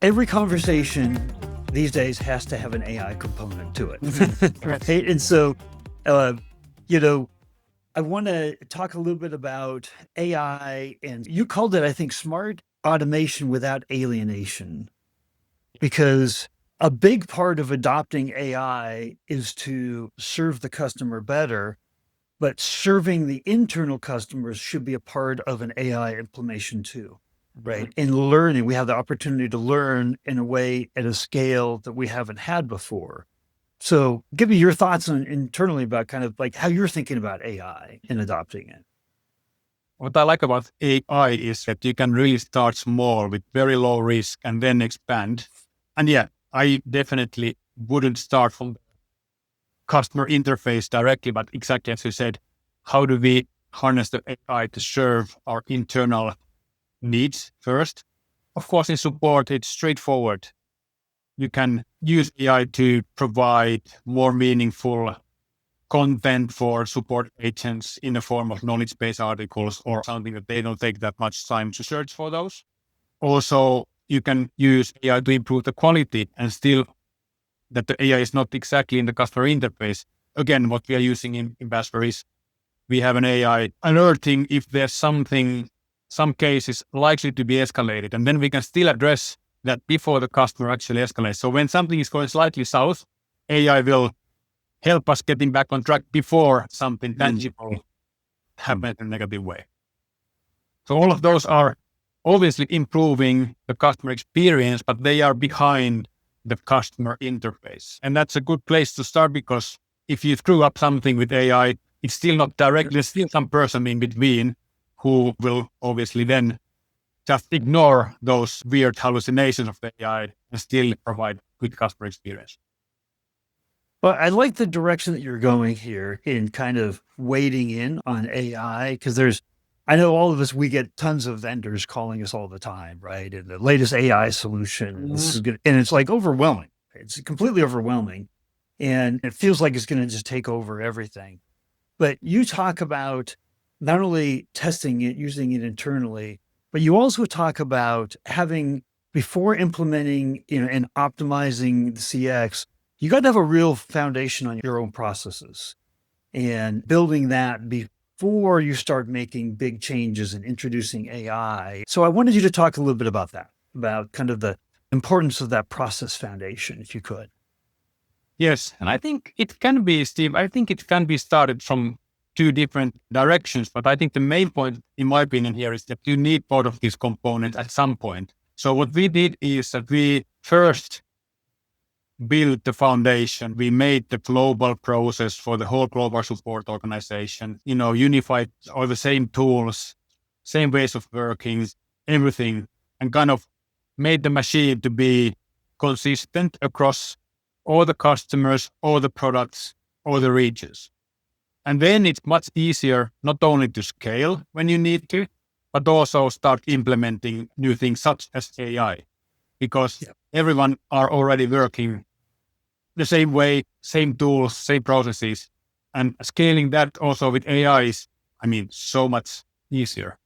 every conversation these days has to have an AI component to it. Right. And so, uh, you know, I want to talk a little bit about AI, and you called it, I think, smart automation without alienation, because a big part of adopting AI is to serve the customer better, but serving the internal customers should be a part of an AI implementation too, right? And learning, we have the opportunity to learn in a way at a scale that we haven't had before. So give me your thoughts on internally about kind of like how you're thinking about AI and adopting it. What I like about AI is that you can really start small with very low risk and then expand. And yeah, I definitely wouldn't start from the customer interface directly, but exactly as you said, how do we harness the AI to serve our internal needs first? Of course, in support, it's straightforward. You can use AI to provide more meaningful content for support agents in the form of knowledge-based articles or something that they don't take that much time to search for those. Also, you can use AI to improve the quality and still that the AI is not exactly in the customer interface. Again, what we are using in Basper is we have an AI alerting if there's something, some cases likely to be escalated, and then we can still address that before the customer actually escalates. So when something is going slightly south, AI will help us getting back on track before something tangible happens in a negative way. So all of those are obviously improving the customer experience, but they are behind the customer interface. And that's a good place to start because if you screw up something with AI, it's still not directly, there's still some person in between who will obviously then just ignore those weird hallucinations of the AI and still provide good customer experience. Well, I like the direction that you're going here in kind of wading in on AI because I know all of us, we get tons of vendors calling us all the time, right? And the latest AI solution, this is good. And it's like overwhelming. It's completely overwhelming. And it feels like it's going to just take over everything. But you talk about not only testing it, using it internally, but you also talk about having before implementing, and optimizing the CX, you got to have a real foundation on your own processes and building that before you start making big changes and introducing AI. So I wanted you to talk a little bit about that, about kind of the importance of that process foundation, if you could. Yes, and I think it can be, Steve, I think it can be started from two different directions, but I think the main point, in my opinion, here is that you need both of these components at some point. So what we did is that we first built the foundation. We made the global process for the whole global support organization, unified all the same tools, same ways of working, everything, and kind of made the machine to be consistent across all the customers, all the products, all the regions. And then it's much easier not only to scale when you need to, but also start implementing new things such as AI, because everyone are already working the same way, same tools, same processes, and scaling that also with AI is, so much easier.